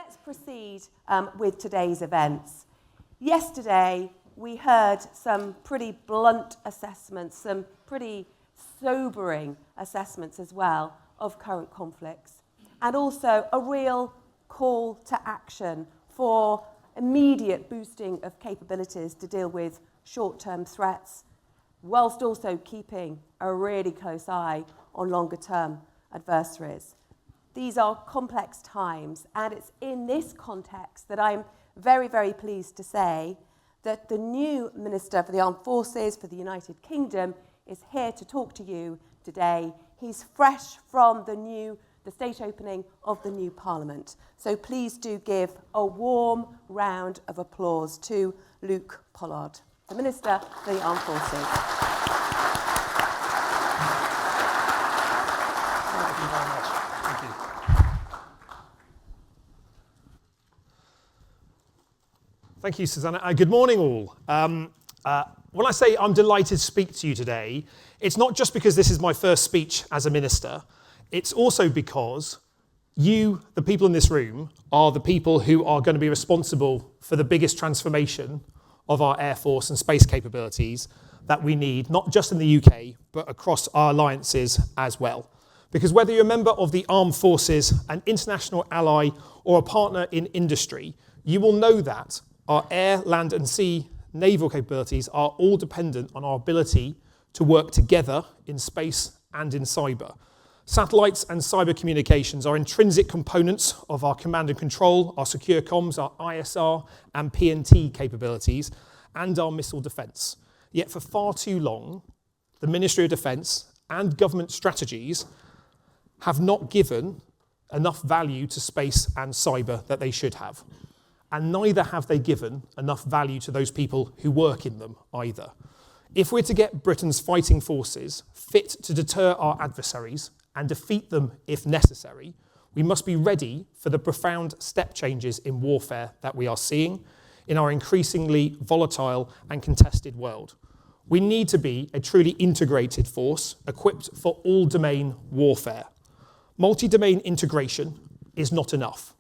let's proceed with today's events. Yesterday, we heard some pretty blunt assessments, some pretty sobering assessments as well of current conflicts, and also a real call to action for immediate boosting of capabilities to deal with short-term threats, whilst also keeping a really close eye on longer-term adversaries. These are complex times, and it's in this context that I'm very, very pleased to say that the new Minister for the Armed Forces for the United Kingdom is here to talk to you today. He's fresh from the state opening of the new Parliament. So please do give a warm round of applause to Luke Pollard, the Minister for the Armed Forces. Thank you very much. Thank you. Thank you, Susanna. Good morning, all. When I say I'm delighted to speak to you today, it's not just because this is my first speech as a minister. It's also because you, the people in this room, are the people who are going to be responsible for the biggest transformation of our Air Force and space capabilities that we need, not just in the UK, but across our alliances as well. Because whether you're a member of the Armed Forces, an international ally, or a partner in industry, you will know that our air, land and sea naval capabilities are all dependent on our ability to work together in space and in cyber. Satellites and cyber communications are intrinsic components of our command and control, our secure comms, our ISR and PNT capabilities, and our missile defence. Yet for far too long, the Ministry of Defence and government strategies have not given enough value to space and cyber that they should have. And neither have they given enough value to those people who work in them either. If we're to get Britain's fighting forces fit to deter our adversaries and defeat them if necessary, we must be ready for the profound step changes in warfare that we are seeing in our increasingly volatile and contested world. We need to be a truly integrated force equipped for all-domain warfare. Multi-domain integration is not enough.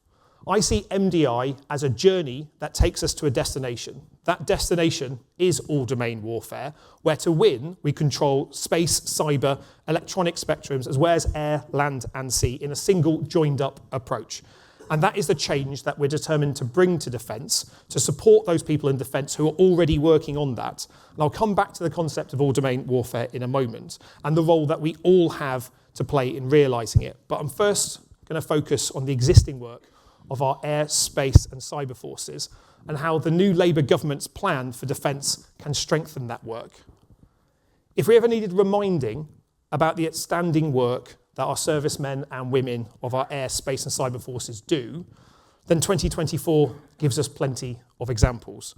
I see MDI as a journey that takes us to a destination. That destination is all-domain warfare, where to win, we control space, cyber, electronic spectrums, as well as air, land and sea in a single joined-up approach. And that is the change that we're determined to bring to defence, to support those people in defence who are already working on that. And I'll come back to the concept of all-domain warfare in a moment, and the role that we all have to play in realising it. But I'm first going to focus on the existing work of our air, space and cyber forces, and how the new Labour government's plan for defence can strengthen that work. If we ever needed reminding about the outstanding work that our servicemen and women of our air, space and cyber forces do, then 2024 gives us plenty of examples.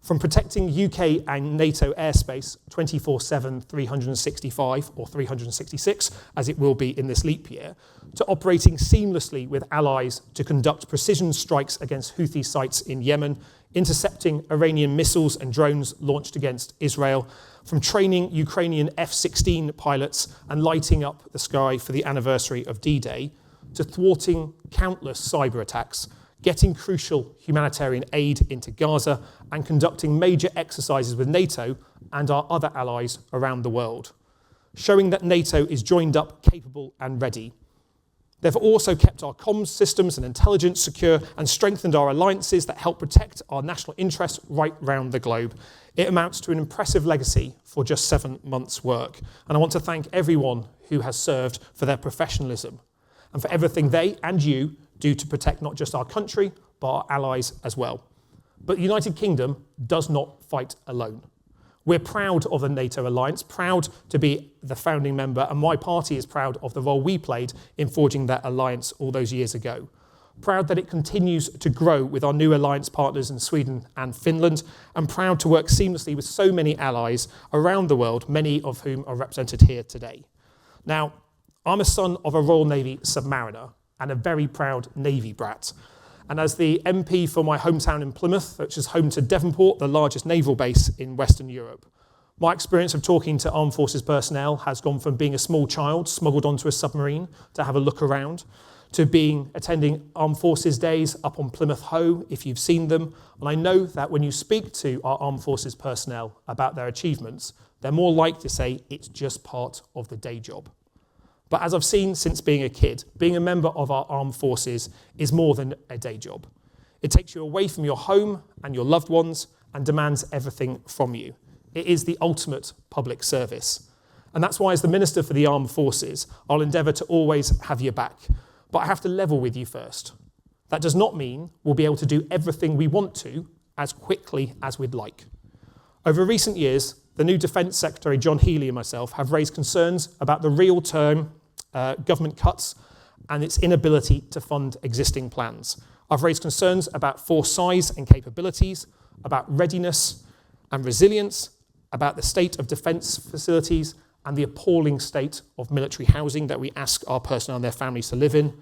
From protecting UK and NATO airspace 24/7, 365 or 366, as it will be in this leap year, to operating seamlessly with allies to conduct precision strikes against Houthi sites in Yemen, intercepting Iranian missiles and drones launched against Israel, from training Ukrainian F-16 pilots and lighting up the sky for the anniversary of D-Day, to thwarting countless cyber attacks, getting crucial humanitarian aid into Gaza, and conducting major exercises with NATO and our other allies around the world, showing that NATO is joined up, capable and ready. They've also kept our comms systems and intelligence secure and strengthened our alliances that help protect our national interests right round the globe. It amounts to an impressive legacy for just 7 months' work. And I want to thank everyone who has served for their professionalism and for everything they and you do to protect not just our country, but our allies as well. But the United Kingdom does not fight alone. We're proud of the NATO alliance, proud to be the founding member, and my party is proud of the role we played in forging that alliance all those years ago. Proud that it continues to grow with our new alliance partners in Sweden and Finland, and proud to work seamlessly with so many allies around the world, many of whom are represented here today. Now, I'm a son of a Royal Navy submariner and a very proud Navy brat. And as the MP for my hometown in Plymouth, which is home to Devonport, the largest naval base in Western Europe, my experience of talking to armed forces personnel has gone from being a small child smuggled onto a submarine to have a look around, to attending Armed Forces Days up on Plymouth Hoe, if you've seen them. And I know that when you speak to our Armed Forces personnel about their achievements, they're more likely to say it's just part of the day job. But as I've seen since being a kid, being a member of our armed forces is more than a day job. It takes you away from your home and your loved ones and demands everything from you. It is the ultimate public service. And that's why, as the Minister for the Armed Forces, I'll endeavour to always have your back. But I have to level with you first. That does not mean we'll be able to do everything we want to as quickly as we'd like. Over recent years, the new Defence Secretary, John Healey, and myself have raised concerns about the real-term government cuts and its inability to fund existing plans. I've raised concerns about force size and capabilities, about readiness and resilience, about the state of defence facilities and the appalling state of military housing that we ask our personnel and their families to live in,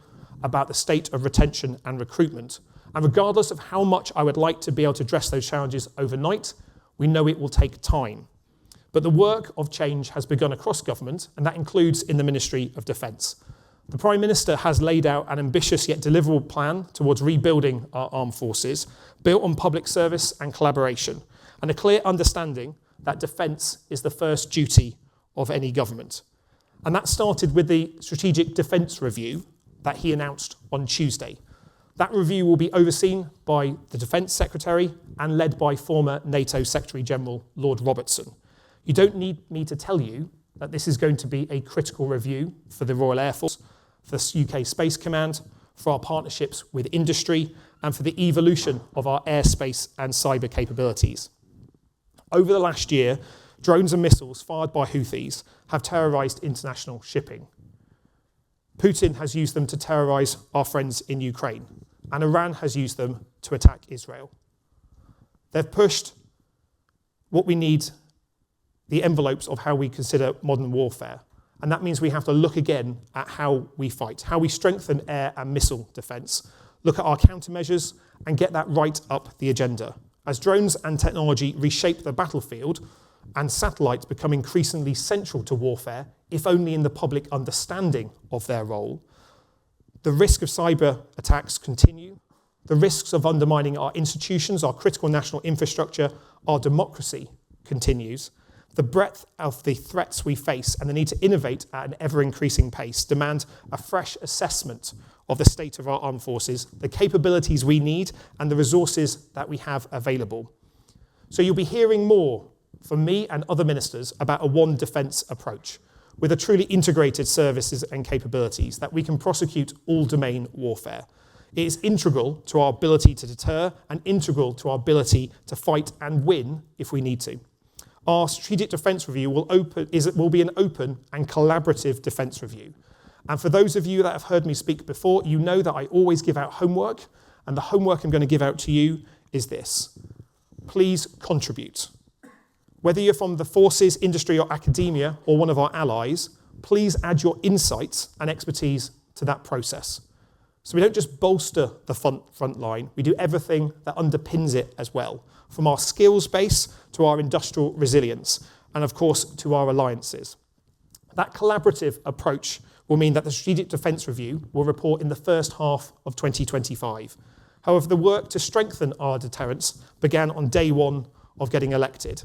about the state of retention and recruitment. And regardless of how much I would like to be able to address those challenges overnight, we know it will take time. But the work of change has begun across government, and that includes in the Ministry of Defence. The Prime Minister has laid out an ambitious yet deliverable plan towards rebuilding our armed forces, built on public service and collaboration, and a clear understanding that defence is the first duty of any government. And that started with the Strategic Defence Review that he announced on Tuesday. That review will be overseen by the Defence Secretary and led by former NATO Secretary General Lord Robertson. You don't need me to tell you that this is going to be a critical review for the Royal Air Force, for the UK Space Command, for our partnerships with industry, and for the evolution of our airspace and cyber capabilities. Over the last year, drones and missiles fired by Houthis have terrorised international shipping. Putin has used them to terrorise our friends in Ukraine, and Iran has used them to attack Israel. They've pushed what we need, the envelopes of how we consider modern warfare. And that means we have to look again at how we fight, how we strengthen air and missile defence, look at our countermeasures and get that right up the agenda. As drones and technology reshape the battlefield and satellites become increasingly central to warfare, if only in the public understanding of their role, the risk of cyber attacks continue, the risks of undermining our institutions, our critical national infrastructure, our democracy continues. The breadth of the threats we face and the need to innovate at an ever-increasing pace demand a fresh assessment of the state of our armed forces, the capabilities we need, and the resources that we have available. So you'll be hearing more from me and other ministers about a one defence approach, with a truly integrated services and capabilities that we can prosecute all domain warfare. It is integral to our ability to deter and integral to our ability to fight and win if we need to. Our Strategic Defence Review will be an open and collaborative defence review. And for those of you that have heard me speak before, you know that I always give out homework, and the homework I'm going to give out to you is this. Please contribute. Whether you're from the forces, industry or academia or one of our allies, please add your insights and expertise to that process. So we don't just bolster the front line, we do everything that underpins it as well, from our skills base to our industrial resilience, and of course to our alliances. That collaborative approach will mean that the Strategic Defence Review will report in the first half of 2025. However, the work to strengthen our deterrence began on day one of getting elected.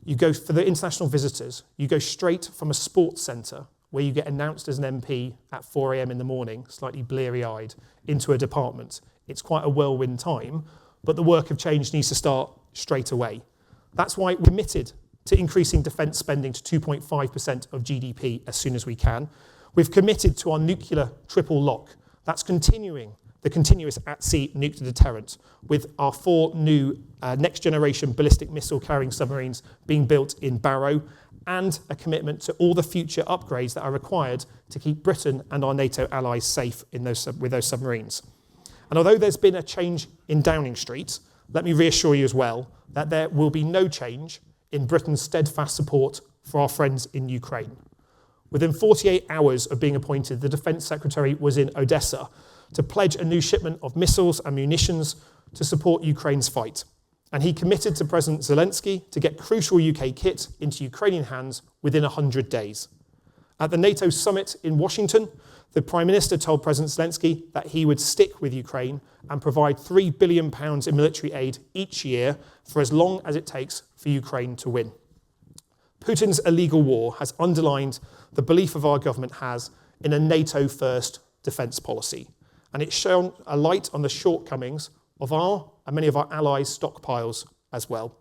You go for the international visitors, you go straight from a sports centre where you get announced as an MP at 4 a.m. in the morning, slightly bleary-eyed, into a department. It's quite a whirlwind time, but the work of change needs to start straight away. That's why we're committed to increasing defence spending to 2.5% of GDP as soon as we can. We've committed to our nuclear triple lock. That's continuing the continuous at-sea nuclear deterrent, with our 4 new next-generation ballistic missile-carrying submarines being built in Barrow, and a commitment to all the future upgrades that are required to keep Britain and our NATO allies safe with those submarines. And although there's been a change in Downing Street, let me reassure you as well that there will be no change in Britain's steadfast support for our friends in Ukraine. Within 48 hours of being appointed, the Defence Secretary was in Odessa to pledge a new shipment of missiles and munitions to support Ukraine's fight. And he committed to President Zelensky to get crucial UK kit into Ukrainian hands within 100 days. At the NATO summit in Washington, The Prime Minister told President Zelensky that he would stick with Ukraine and provide £3 billion in military aid each year for as long as it takes for Ukraine to win. Putin's illegal war has underlined the belief of our government has in a NATO-first defence policy, and it's shown a light on the shortcomings of our and many of our allies' stockpiles as well.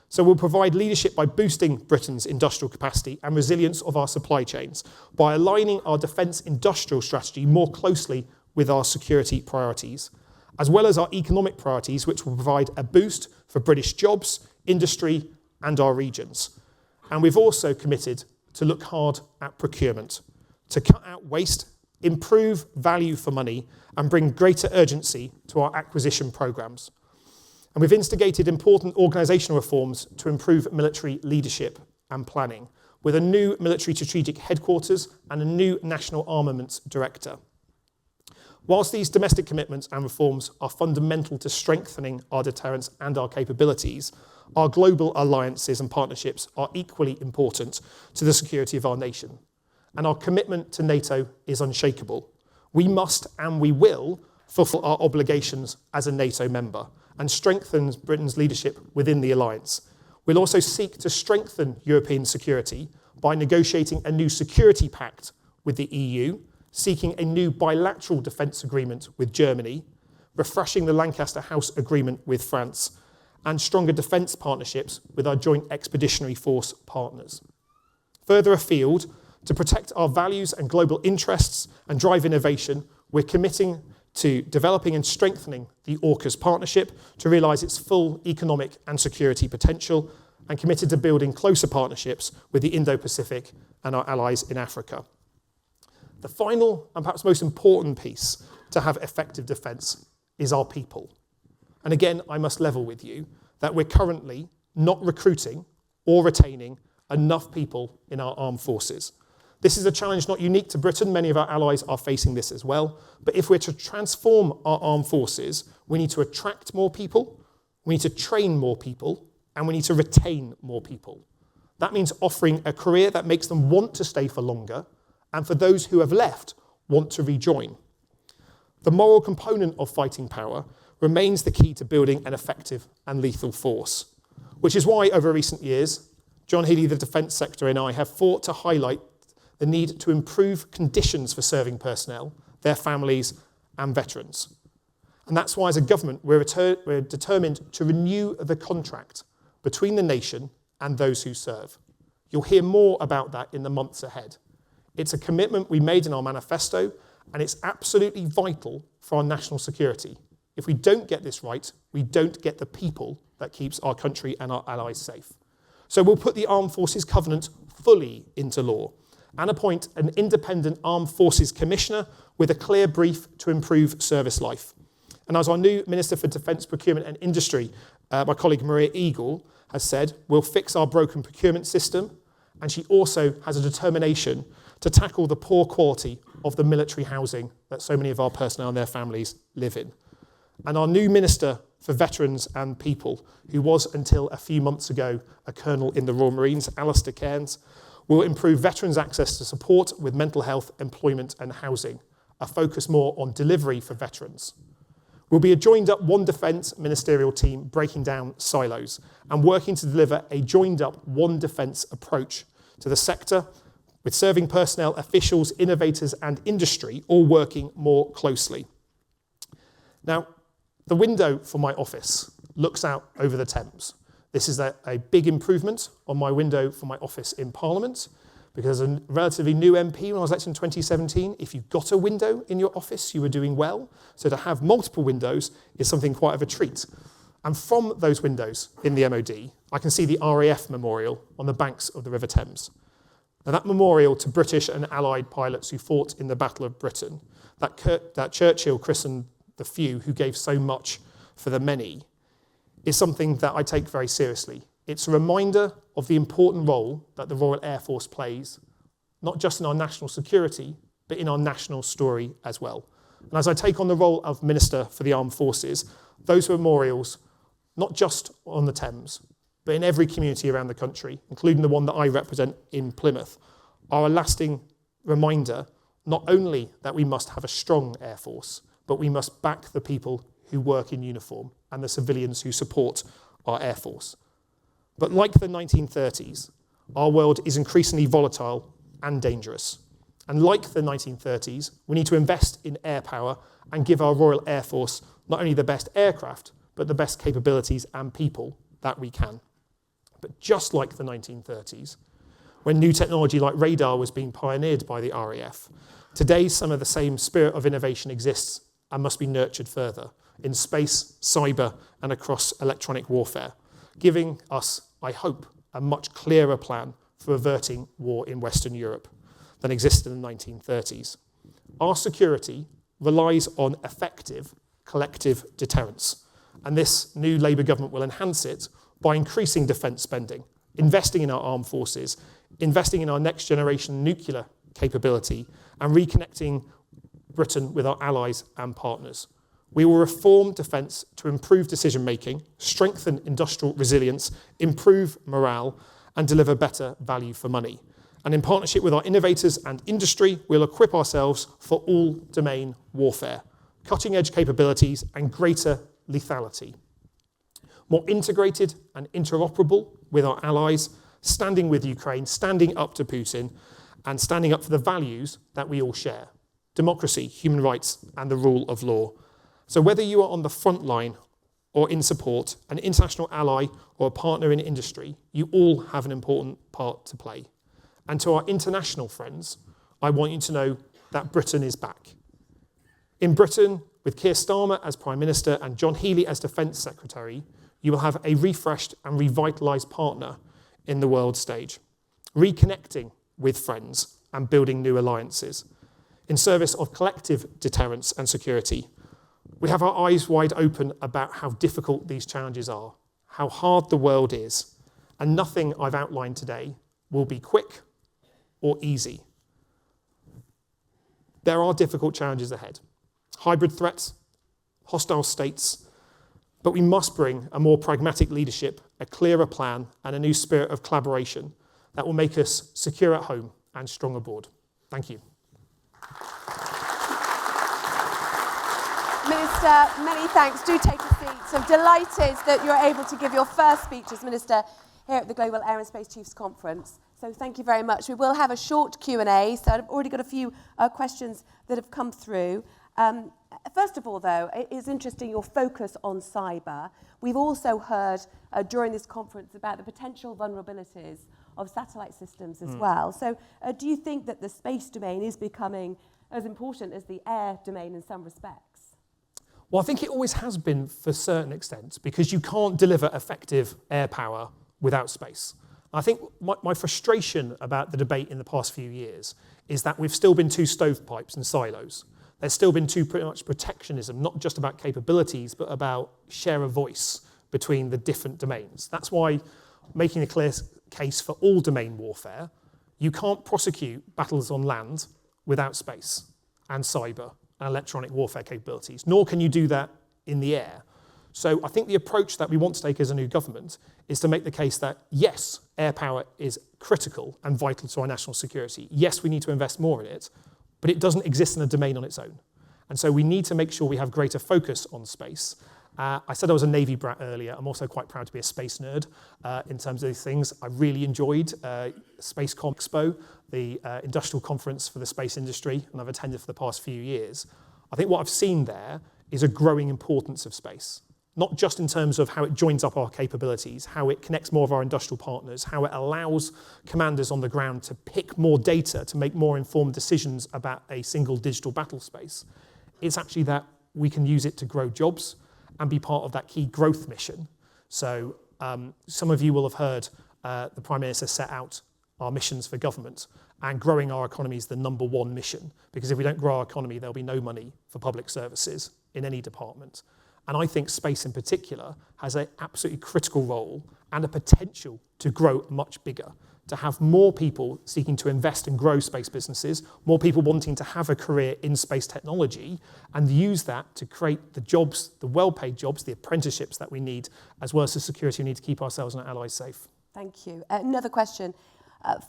So we'll provide leadership by boosting Britain's industrial capacity and resilience of our supply chains, by aligning our defence industrial strategy more closely with our security priorities, as well as our economic priorities, which will provide a boost for British jobs, industry, and our regions. And we've also committed to look hard at procurement, to cut out waste, improve value for money, and bring greater urgency to our acquisition programmes. And we've instigated important organisational reforms to improve military leadership and planning, with a new military strategic headquarters and a new national armaments director. Whilst these domestic commitments and reforms are fundamental to strengthening our deterrence and our capabilities, our global alliances and partnerships are equally important to the security of our nation. And our commitment to NATO is unshakable. We must and we will fulfil our obligations as a NATO member and strengthen Britain's leadership within the alliance. We'll also seek to strengthen European security by negotiating a new security pact with the EU, seeking a new bilateral defence agreement with Germany, refreshing the Lancaster House Agreement with France, and stronger defence partnerships with our joint expeditionary force partners. Further afield, to protect our values and global interests and drive innovation, we're committing to developing and strengthening the AUKUS partnership to realise its full economic and security potential, and committed to building closer partnerships with the Indo-Pacific and our allies in Africa. The final and perhaps most important piece to have effective defence is our people. And again, I must level with you that we're currently not recruiting or retaining enough people in our armed forces. This is a challenge not unique to Britain. Many of our allies are facing this as well. But if we're to transform our armed forces, we need to attract more people, we need to train more people, and we need to retain more people. That means offering a career that makes them want to stay for longer, and for those who have left, want to rejoin. The moral component of fighting power remains the key to building an effective and lethal force, which is why over recent years, John Healey, the Defence Secretary, and I have fought to highlight the need to improve conditions for serving personnel, their families, and veterans. And that's why, as a government, we're determined to renew the contract between the nation and those who serve. You'll hear more about that in the months ahead. It's a commitment we made in our manifesto, and it's absolutely vital for our national security. If we don't get this right, we don't get the people that keeps our country and our allies safe. So we'll put the Armed Forces Covenant fully into law and appoint an independent Armed Forces Commissioner with a clear brief to improve service life. And as our new Minister for Defence Procurement and Industry, my colleague Maria Eagle, has said, we'll fix our broken procurement system, and she also has a determination to tackle the poor quality of the military housing that so many of our personnel and their families live in. And our new Minister for Veterans and People, who was until a few months ago a Colonel in the Royal Marines, Alistair Cairns, will improve veterans' access to support with mental health, employment and housing, a focus more on delivery for veterans. We'll be a joined-up One Defence ministerial team breaking down silos and working to deliver a joined-up One Defence approach to the sector, with serving personnel, officials, innovators and industry all working more closely. Now, the window for my office looks out over the Thames. This is a big improvement on my window for my office in Parliament, because as a relatively new MP when I was elected in 2017, if you got a window in your office, you were doing well. So to have multiple windows is something quite of a treat. And from those windows in the MOD, I can see the RAF memorial on the banks of the River Thames. Now that memorial to British and Allied pilots who fought in the Battle of Britain, that Churchill christened the few who gave so much for the many, is something that I take very seriously. It's a reminder of the important role that the Royal Air Force plays, not just in our national security, but in our national story as well. And as I take on the role of Minister for the Armed Forces, those memorials, not just on the Thames, but in every community around the country, including the one that I represent in Plymouth, are a lasting reminder not only that we must have a strong Air Force, but we must back the people who work in uniform and the civilians who support our Air Force. But like the 1930s, our world is increasingly volatile and dangerous. And like the 1930s, we need to invest in air power and give our Royal Air Force not only the best aircraft, but the best capabilities and people that we can. But just like the 1930s, when new technology like radar was being pioneered by the RAF, today some of the same spirit of innovation exists and must be nurtured further in space, cyber, and across electronic warfare, giving us, I hope, a much clearer plan for averting war in Western Europe than existed in the 1930s. Our security relies on effective collective deterrence, and this new Labour government will enhance it by increasing defence spending, investing in our armed forces, investing in our next generation nuclear capability, and reconnecting Britain with our allies and partners. We will reform defence to improve decision making, strengthen industrial resilience, improve morale, and deliver better value for money. And in partnership with our innovators and industry, we'll equip ourselves for all domain warfare, cutting edge capabilities and greater lethality. More integrated and interoperable with our allies, standing with Ukraine, standing up to Putin, and standing up for the values that we all share: democracy, human rights, and the rule of law. So whether you are on the front line or in support, an international ally or a partner in industry, you all have an important part to play. And to our international friends, I want you to know that Britain is back. In Britain, with Keir Starmer as Prime Minister and John Healey as Defence Secretary, you will have a refreshed and revitalised partner in the world stage, reconnecting with friends and building new alliances in service of collective deterrence and security. We have our eyes wide open about how difficult these challenges are, how hard the world is, and nothing I've outlined today will be quick or easy. There are difficult challenges ahead, hybrid threats, hostile states, but we must bring a more pragmatic leadership, a clearer plan, and a new spirit of collaboration that will make us secure at home and strong abroad. Thank you. Minister, many thanks. Do take a seat. So I'm delighted that you're able to give your first speech as Minister here at the Global Air and Space Chiefs Conference. So thank you very much. We will have a short Q&A. So I've already got a few questions that have come through. First of all, though, it is interesting your focus on cyber. We've also heard during this conference about the potential vulnerabilities of satellite systems as well. So do you think that the space domain is becoming as important as the air domain in some respects? Well, I think it always has been for a certain extent, because you can't deliver effective air power without space. I think my frustration about the debate in the past few years is that we've still been two stovepipes and silos. There's still been too pretty much protectionism, not just about capabilities, but about share of voice between the different domains. That's why making a clear case for all domain warfare, you can't prosecute battles on land without space and cyber and electronic warfare capabilities, nor can you do that in the air. So I think the approach that we want to take as a new government is to make the case that, yes, air power is critical and vital to our national security. Yes, we need to invest more in it, but it doesn't exist in a domain on its own. And so we need to make sure we have greater focus on space. I said I was a Navy brat earlier. I'm also quite proud to be a space nerd in terms of these things. I really enjoyed SpaceCom Expo, the industrial conference for the space industry, and I've attended for the past few years. I think what I've seen there is a growing importance of space, not just in terms of how it joins up our capabilities, how it connects more of our industrial partners, how it allows commanders on the ground to pick more data to make more informed decisions about a single digital battle space. It's actually that we can use it to grow jobs and be part of that key growth mission. So some of you will have heard the Prime Minister set out our missions for government, and growing our economy is the #1 mission, because if we don't grow our economy, there'll be no money for public services in any department. And I think space in particular has an absolutely critical role and a potential to grow much bigger, to have more people seeking to invest and grow space businesses, more people wanting to have a career in space technology, and use that to create the jobs, the well-paid jobs, the apprenticeships that we need, as well as the security we need to keep ourselves and our allies safe. Thank you. Another question.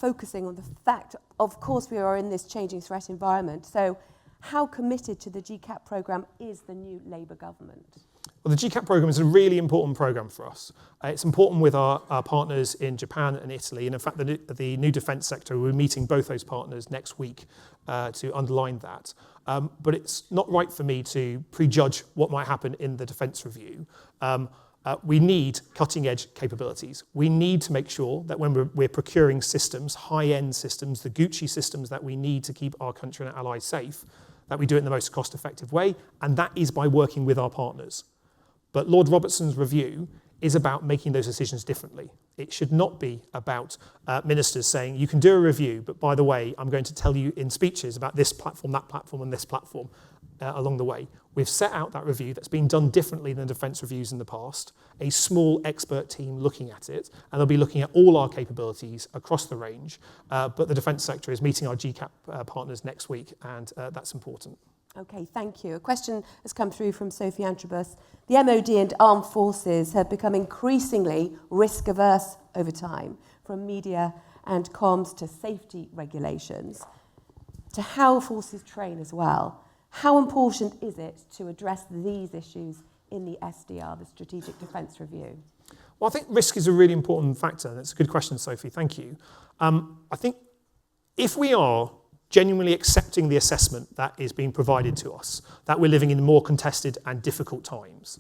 focusing on the fact, of course, we are in this changing threat environment. So how committed to the GCAP programme is the new Labour government? Well, the GCAP programme is a really important programme for us. It's important with our partners in Japan and Italy, and in fact the new defence sector, we're meeting both those partners next week to underline that. But it's not right for me to prejudge what might happen in the defence review. We need cutting-edge capabilities. We need to make sure that when we're procuring systems, high-end systems, the Gucci systems that we need to keep our country and our allies safe, that we do it in the most cost-effective way, and that is by working with our partners. But Lord Robertson's review is about making those decisions differently. It should not be about ministers saying, you can do a review, but by the way, I'm going to tell you in speeches about this platform, that platform, and this platform along the way. We've set out that review that's been done differently than defence reviews in the past, a small expert team looking at it, and they'll be looking at all our capabilities across the range. But the defence sector is meeting our GCAP partners next week, and that's important. Okay, thank you. A question has come through from Sophie Antrobus. The MOD and armed forces have become increasingly risk-averse over time, from media and comms to safety regulations, to how forces train as well. How important is it to address these issues in the SDR, the Strategic Defence Review? Well, I think risk is a really important factor. That's a good question, Sophie. Thank you. I think if we are genuinely accepting the assessment that is being provided to us, that we're living in more contested and difficult times,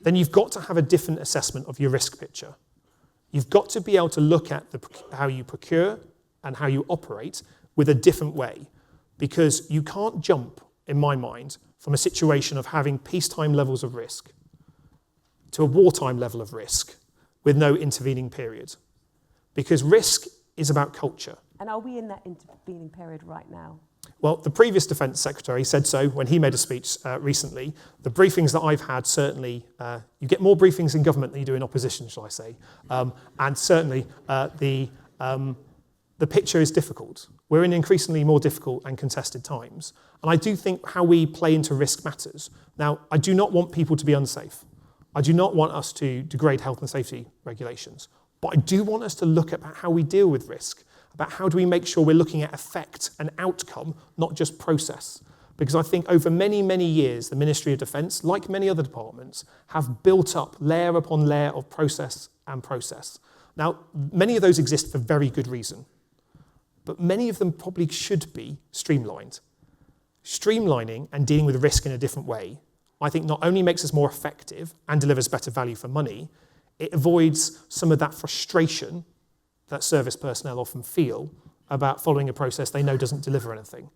then you've got to have a different assessment of your risk picture. You've got to be able to look at how you procure and how you operate with a different way, because you can't jump, in my mind, from a situation of having peacetime levels of risk to a wartime level of risk with no intervening period. Because risk is about culture. And are we in that intervening period right now? Well, the previous Defence Secretary said so when he made a speech recently. The briefings that I've had, certainly, you get more briefings in government than you do in opposition, shall I say. And certainly, the picture is difficult. We're in increasingly more difficult and contested times. And I do think how we play into risk matters. Now, I do not want people to be unsafe. I do not want us to degrade health and safety regulations. But I do want us to look at how we deal with risk, about how do we make sure we're looking at effect and outcome, not just process. Because I think over many, many years, the Ministry of Defence, like many other departments, have built up layer upon layer of process and process. Now, many of those exist for very good reason, but many of them probably should be streamlined. Streamlining and dealing with risk in a different way, I think not only makes us more effective and delivers better value for money, it avoids some of that frustration that service personnel often feel about following a process they know doesn't deliver anything.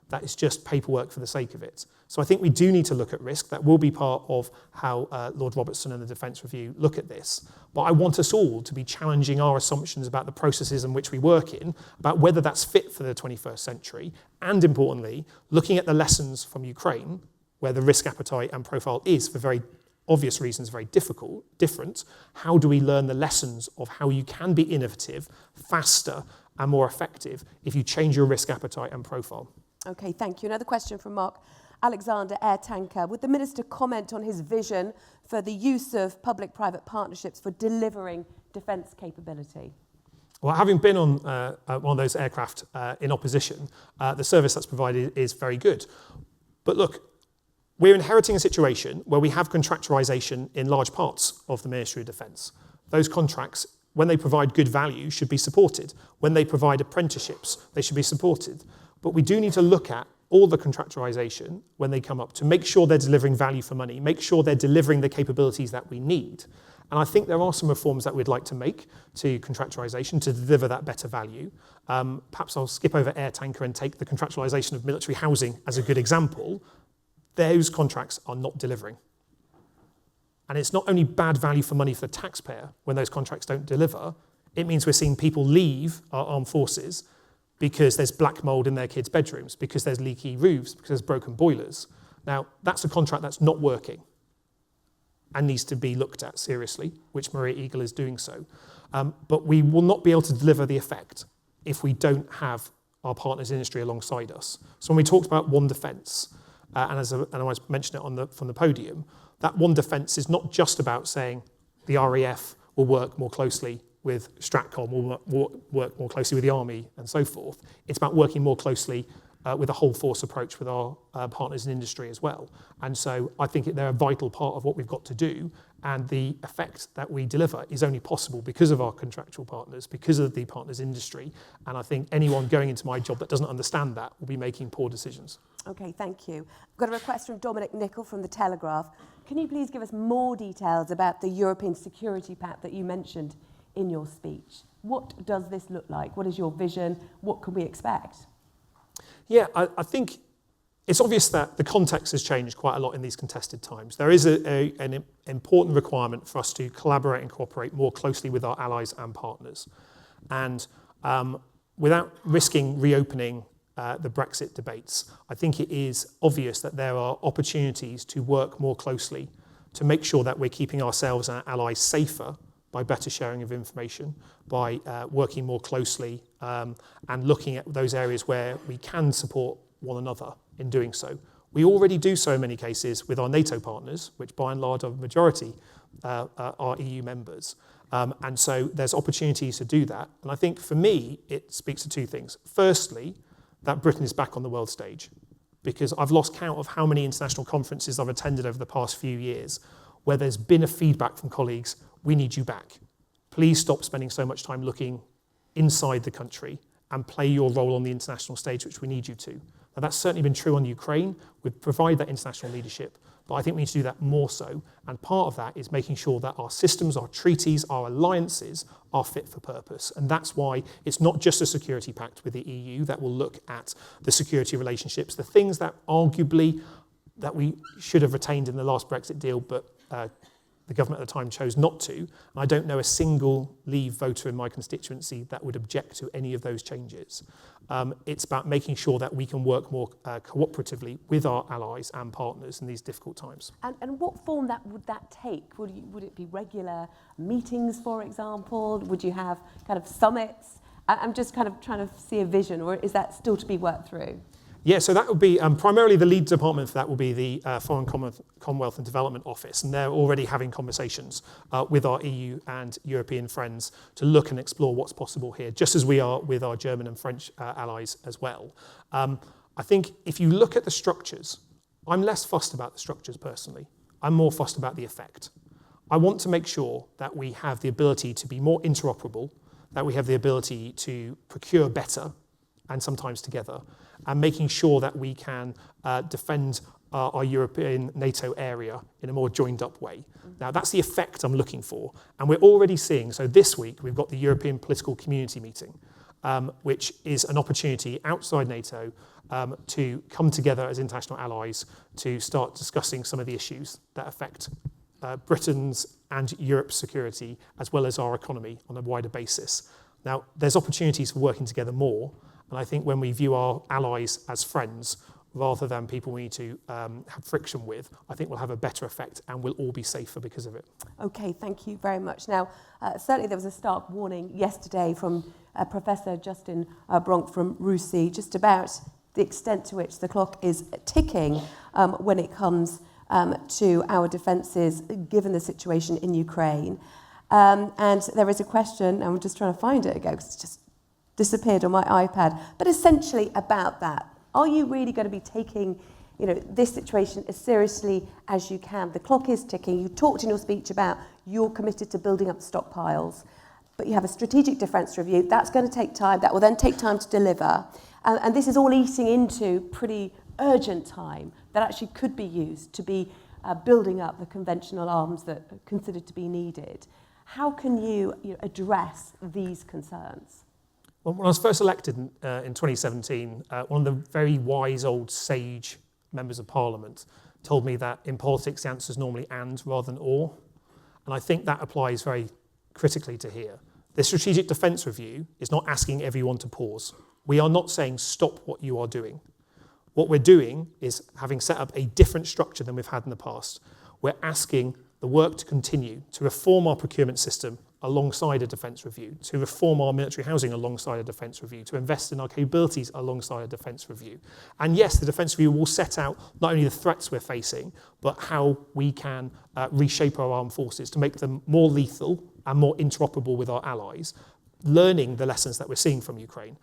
That is just paperwork for the sake of it. So I think we do need to look at risk. That will be part of how Lord Robertson and the Defence Review look at this. But I want us all to be challenging our assumptions about the processes in which we work in, about whether that's fit for the 21st century, and importantly, looking at the lessons from Ukraine, where the risk appetite and profile is, for very obvious reasons, very different. How do we learn the lessons of how you can be innovative, faster, and more effective if you change your risk appetite and profile? Okay, thank you. Another question from Mark Alexander, Air Tanker. Would the Minister comment on his vision for the use of public-private partnerships for delivering defence capability? Well, having been on one of those aircraft in opposition, the service that's provided is very good. But look, we're inheriting a situation where we have contractualisation in large parts of the Ministry of Defence. Those contracts, when they provide good value, should be supported. When they provide apprenticeships, they should be supported. But we do need to look at all the contractualisation when they come up to make sure they're delivering value for money, make sure they're delivering the capabilities that we need. And I think there are some reforms that we'd like to make to contractualisation to deliver that better value. Perhaps I'll skip over Air Tanker and take the contractualisation of military housing as a good example. Those contracts are not delivering. And it's not only bad value for money for the taxpayer when those contracts don't deliver, it means we're seeing people leave our armed forces because there's black mould in their kids' bedrooms, because there's leaky roofs, because there's broken boilers. Now, that's a contract that's not working and needs to be looked at seriously, which Maria Eagle is doing so. But we will not be able to deliver the effect if we don't have our partners in industry alongside us. So when we talked about One Defence, and I mentioned it from the podium, that One Defence is not just about saying the RAF will work more closely with Stratcom, we'll work more closely with the Army and so forth. It's about working more closely with a whole force approach with our partners in industry as well. And so I think they're a vital part of what we've got to do, and the effect that we deliver is only possible because of our contractual partners, because of the partners in industry. And I think anyone going into my job that doesn't understand that will be making poor decisions. Okay, thank you. I've got a request from Dominic Nicol from The Telegraph. Can you please give us more details about the European Security Pact that you mentioned in your speech? What does this look like? What is your vision? What can we expect? Yeah, I think it's obvious that the context has changed quite a lot in these contested times. There is an important requirement for us to collaborate and cooperate more closely with our allies and partners. And without risking reopening the Brexit debates, I think it is obvious that there are opportunities to work more closely to make sure that we're keeping ourselves and our allies safer by better sharing of information, by working more closely and looking at those areas where we can support one another in doing so. We already do so in many cases with our NATO partners, which by and large are the majority are EU members. And so there's opportunities to do that. And I think for me, it speaks to two things. Firstly, that Britain is back on the world stage, because I've lost count of how many international conferences I've attended over the past few years where there's been a feedback from colleagues, we need you back. Please stop spending so much time looking inside the country and play your role on the international stage, which we need you to. Now, that's certainly been true on Ukraine. We provide that international leadership, but I think we need to do that more so. And part of that is making sure that our systems, our treaties, our alliances are fit for purpose. And that's why it's not just a security pact with the EU that will look at the security relationships, the things that arguably that we should have retained in the last Brexit deal, but the government at the time chose not to. And I don't know a single Leave voter in my constituency that would object to any of those changes. It's about making sure that we can work more cooperatively with our allies and partners in these difficult times. And what form would that take? Would it be regular meetings, for example? Would you have kind of summits? I'm just kind of trying to see a vision, or is that still to be worked through? Yeah, so that would be primarily the lead department for that will be the Foreign Commonwealth and Development Office, and they're already having conversations with our EU and European friends to look and explore what's possible here, just as we are with our German and French allies as well. I think if you look at the structures, I'm less fussed about the structures personally. I'm more fussed about the effect. I want to make sure that we have the ability to be more interoperable, that we have the ability to procure better and sometimes together, and making sure that we can defend our European NATO area in a more joined up way. Now, that's the effect I'm looking for. And we're already seeing, so this week we've got the European Political Community meeting, which is an opportunity outside NATO to come together as international allies to start discussing some of the issues that affect Britain's and Europe's security, as well as our economy on a wider basis. Now, there's opportunities for working together more. And I think when we view our allies as friends, rather than people we need to have friction with, I think we'll have a better effect and we'll all be safer because of it. Okay, thank you very much. Now, certainly there was a stark warning yesterday from Professor Justin Bronk from RUSI just about the extent to which the clock is ticking when it comes to our defences, given the situation in Ukraine. And there is a question, and I'm just trying to find it again, because it's just disappeared on my iPad, but essentially about that. Are you really going to be taking, this situation as seriously as you can? The clock is ticking. You talked in your speech about you're committed to building up stockpiles, but you have a strategic defence review. That's going to take time. That will then take time to deliver. And this is all eating into pretty urgent time that actually could be used to be building up the conventional arms that are considered to be needed. How can you address these concerns? Well, when I was first elected in 2017, one of the very wise old sage members of Parliament told me that in politics the answer is normally and rather than or. And I think that applies very critically to here. The Strategic Defence Review is not asking everyone to pause. We are not saying stop what you are doing. What we're doing is, having set up a different structure than we've had in the past, we're asking the work to continue to reform our procurement system, alongside a defence review, to reform our military housing alongside a defence review, to invest in our capabilities alongside a defence review. And yes, the defence review will set out not only the threats we're facing, but how we can reshape our armed forces to make them more lethal and more interoperable with our allies, learning the lessons that we're seeing from Ukraine.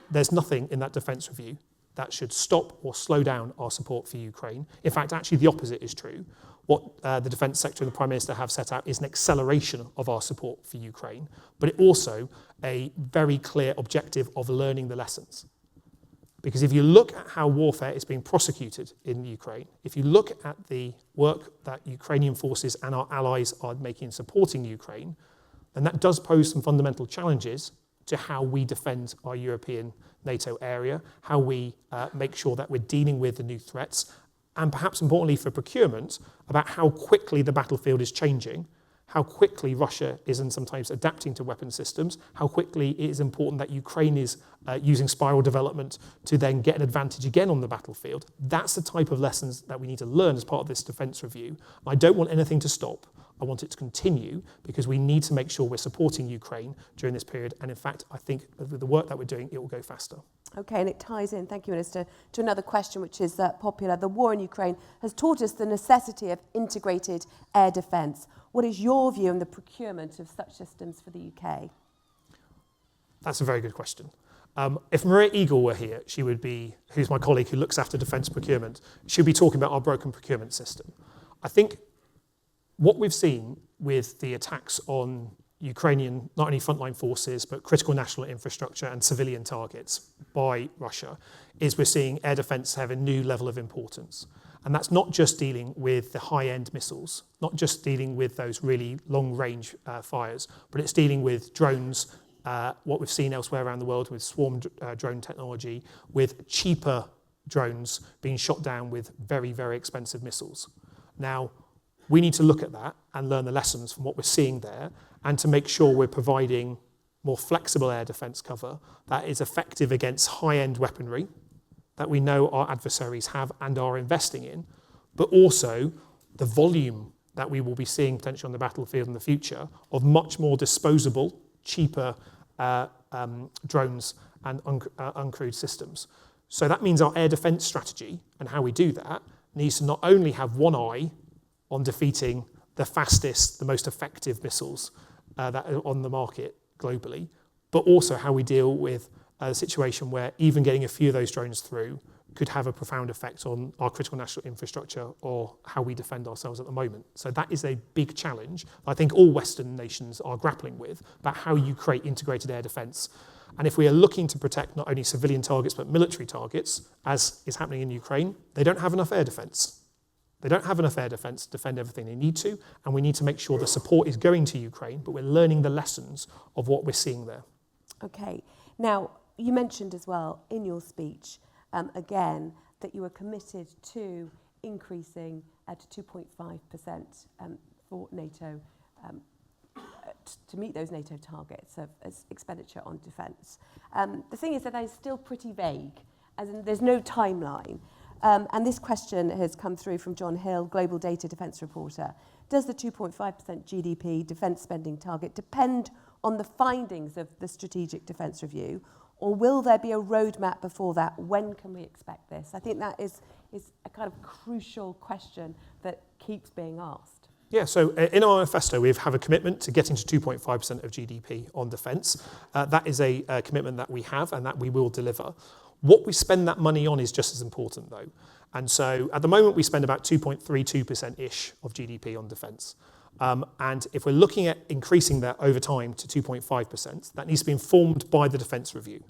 There's nothing in that defence review that should stop or slow down our support for Ukraine. In fact, actually the opposite is true. What the Defence Secretary and the Prime Minister have set out is an acceleration of our support for Ukraine, but it also a very clear objective of learning the lessons. Because if you look at how warfare is being prosecuted in Ukraine, if you look at the work that Ukrainian forces and our allies are making in supporting Ukraine, then that does pose some fundamental challenges to how we defend our European NATO area, how we make sure that we're dealing with the new threats, and perhaps importantly for procurement, about how quickly the battlefield is changing, how quickly Russia is and sometimes adapting to weapon systems, how quickly it is important that Ukraine is using spiral development to then get an advantage again on the battlefield. That's the type of lessons that we need to learn as part of this defence review. I don't want anything to stop. I want it to continue because we need to make sure we're supporting Ukraine during this period. And in fact, I think with the work that we're doing, it will go faster. Okay, and it ties in, thank you, Minister, to another question which is popular. The war in Ukraine has taught us the necessity of integrated air defence. What is your view on the procurement of such systems for the UK? That's a very good question. If Maria Eagle were here, she would be, who's my colleague who looks after defence procurement, she'd be talking about our broken procurement system. I think what we've seen with the attacks on Ukrainian, not only frontline forces, but critical national infrastructure and civilian targets by Russia, is we're seeing air defence have a new level of importance. And that's not just dealing with the high-end missiles, not just dealing with those really long-range fires, but it's dealing with drones, what we've seen elsewhere around the world with swarm drone technology, with cheaper drones being shot down with very, very expensive missiles. Now, we need to look at that and learn the lessons from what we're seeing there, and to make sure we're providing more flexible air defence cover that is effective against high-end weaponry that we know our adversaries have and are investing in, but also the volume that we will be seeing potentially on the battlefield in the future of much more disposable, cheaper drones and uncrewed systems. So that means our air defence strategy and how we do that needs to not only have one eye on defeating the fastest, the most effective missiles that are on the market globally, but also how we deal with a situation where even getting a few of those drones through could have a profound effect on our critical national infrastructure or how we defend ourselves at the moment. So that is a big challenge I think all Western nations are grappling with, about how you create integrated air defence. And if we are looking to protect not only civilian targets but military targets, as is happening in Ukraine, they don't have enough air defence. They don't have enough air defence to defend everything they need to, and we need to make sure the support is going to Ukraine, but we're learning the lessons of what we're seeing there. Okay. Now, you mentioned as well in your speech, again, that you were committed to increasing to 2.5% for NATO, to meet those NATO targets of expenditure on defence. The thing is that is still pretty vague, as in there's no timeline. And this question has come through from John Hill, Global Data Defence Reporter. Does the 2.5% GDP defence spending target depend on the findings of the Strategic Defence Review, or will there be a roadmap before that? When can we expect this? I think that is a kind of crucial question that keeps being asked. Yeah, so in our manifesto, we have a commitment to getting to 2.5% of GDP on defence. That is a commitment that we have and that we will deliver. What we spend that money on is just as important, though. And so at the moment, we spend about 2.32%-ish of GDP on defence. And if we're looking at increasing that over time to 2.5%, that needs to be informed by the Defence Review.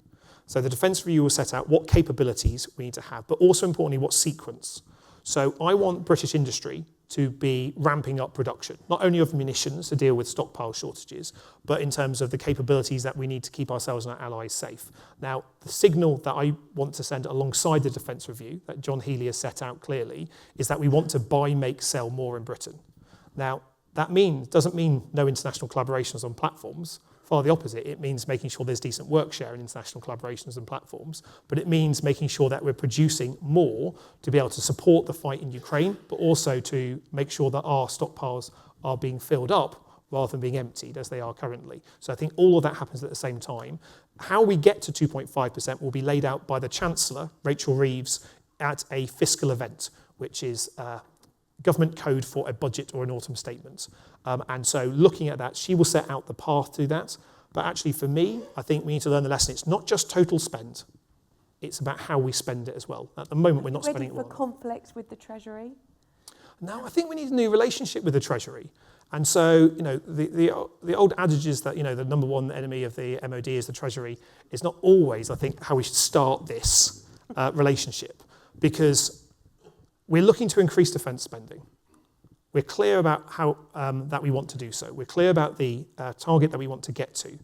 So the Defence Review will set out what capabilities we need to have, but also importantly, what sequence. So I want British industry to be ramping up production, not only of munitions to deal with stockpile shortages, but in terms of the capabilities that we need to keep ourselves and our allies safe. Now, the signal that I want to send alongside the Defence Review, that John Healey has set out clearly, is that we want to buy, make, sell more in Britain. Now, that doesn't mean no international collaborations on platforms. Far the opposite. It means making sure there's decent work share in international collaborations and platforms, but it means making sure that we're producing more to be able to support the fight in Ukraine, but also to make sure that our stockpiles are being filled up rather than being emptied as they are currently. So I think all of that happens at the same time. How we get to 2.5% will be laid out by the Chancellor, Rachel Reeves, at a fiscal event, which is government code for a budget or an autumn statement. And so looking at that, she will set out the path to that. But actually for me, I think we need to learn the lesson. It's not just total spend. It's about how we spend it as well. At the moment, we're not spending it well. Ready for conflict with the Treasury? No, I think we need a new relationship with the Treasury. And so, the old adage is that, the number one enemy of the MOD is the Treasury. Is not always, I think, how we should start this relationship, because we're looking to increase defence spending. We're clear about how that we want to do so. We're clear about the target that we want to get to.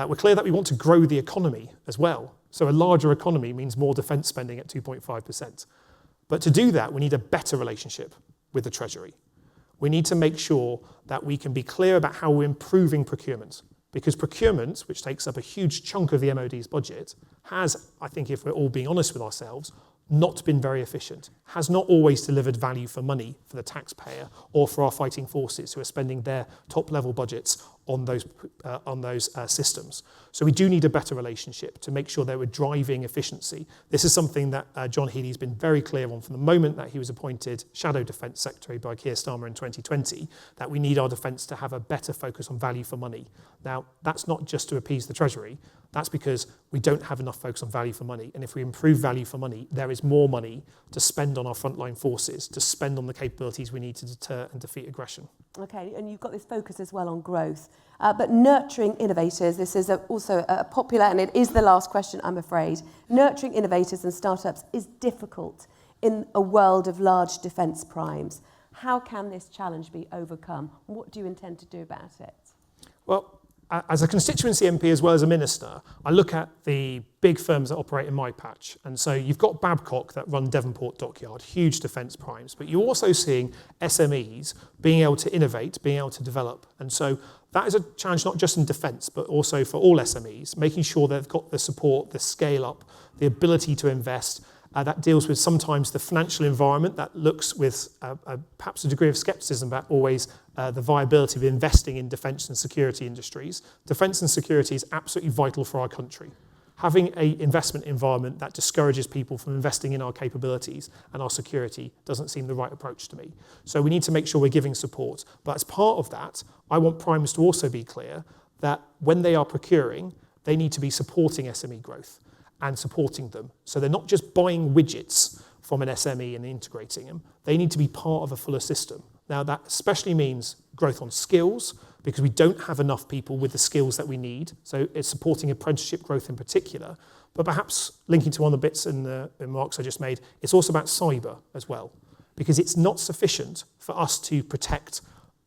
We're clear that we want to grow the economy as well. So a larger economy means more defence spending at 2.5%. But to do that, we need a better relationship with the Treasury. We need to make sure that we can be clear about how we're improving procurement. Because procurement, which takes up a huge chunk of the MOD's budget, has, I think if we're all being honest with ourselves, not been very efficient, has not always delivered value for money for the taxpayer or for our fighting forces who are spending their top-level budgets on those systems. So we do need a better relationship to make sure that we're driving efficiency. This is something that John Healey's been very clear on from the moment that he was appointed Shadow Defence Secretary by Keir Starmer in 2020, that we need our defence to have a better focus on value for money. Now, that's not just to appease the Treasury. That's because we don't have enough focus on value for money. And if we improve value for money, there is more money to spend on our frontline forces, to spend on the capabilities we need to deter and defeat aggression. Okay, and you've got this focus as well on growth. But nurturing innovators, this is also a popular, and it is the last question, I'm afraid. Nurturing innovators and startups is difficult in a world of large defence primes. How can this challenge be overcome? What do you intend to do about it? Well, as a constituency MP as well as a minister, I look at the big firms that operate in my patch. And so you've got Babcock that run Devonport Dockyard, huge defence primes, but you're also seeing SMEs being able to innovate, being able to develop. And so that is a challenge not just in defence, but also for all SMEs, making sure they've got the support, the scale up, the ability to invest. That deals with sometimes the financial environment that looks with perhaps a degree of scepticism about always the viability of investing in defence and security industries. Defence and security is absolutely vital for our country. Having an investment environment that discourages people from investing in our capabilities and our security doesn't seem the right approach to me. So we need to make sure we're giving support. But as part of that, I want primes to also be clear that when they are procuring, they need to be supporting SME growth and supporting them. So they're not just buying widgets from an SME and integrating them. They need to be part of a fuller system. Now that especially means growth on skills, because we don't have enough people with the skills that we need. So it's supporting apprenticeship growth in particular. But perhaps linking to one of the bits in the remarks I just made, it's also about cyber as well. Because it's not sufficient for us to protect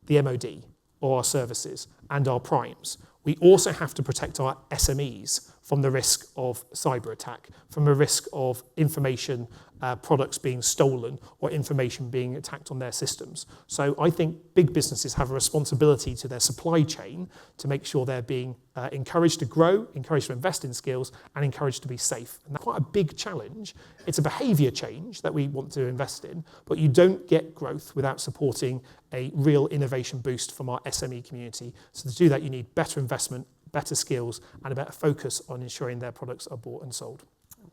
the MOD or our services and our primes. We also have to protect our SMEs from the risk of cyber attack, from the risk of information products being stolen or information being attacked on their systems. So I think big businesses have a responsibility to their supply chain to make sure they're being encouraged to grow, encouraged to invest in skills, and encouraged to be safe. And that's quite a big challenge. It's a behaviour change that we want to invest in, but you don't get growth without supporting a real innovation boost from our SME community. So to do that, you need better investment, better skills, and a better focus on ensuring their products are bought and sold.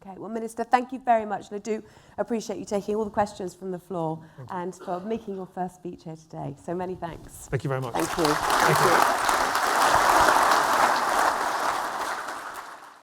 Okay, well, Minister, thank you very much. And I do appreciate you taking all the questions from the floor and for making your first speech here today. So many thanks. Thank you very much. Thank you. Thank you.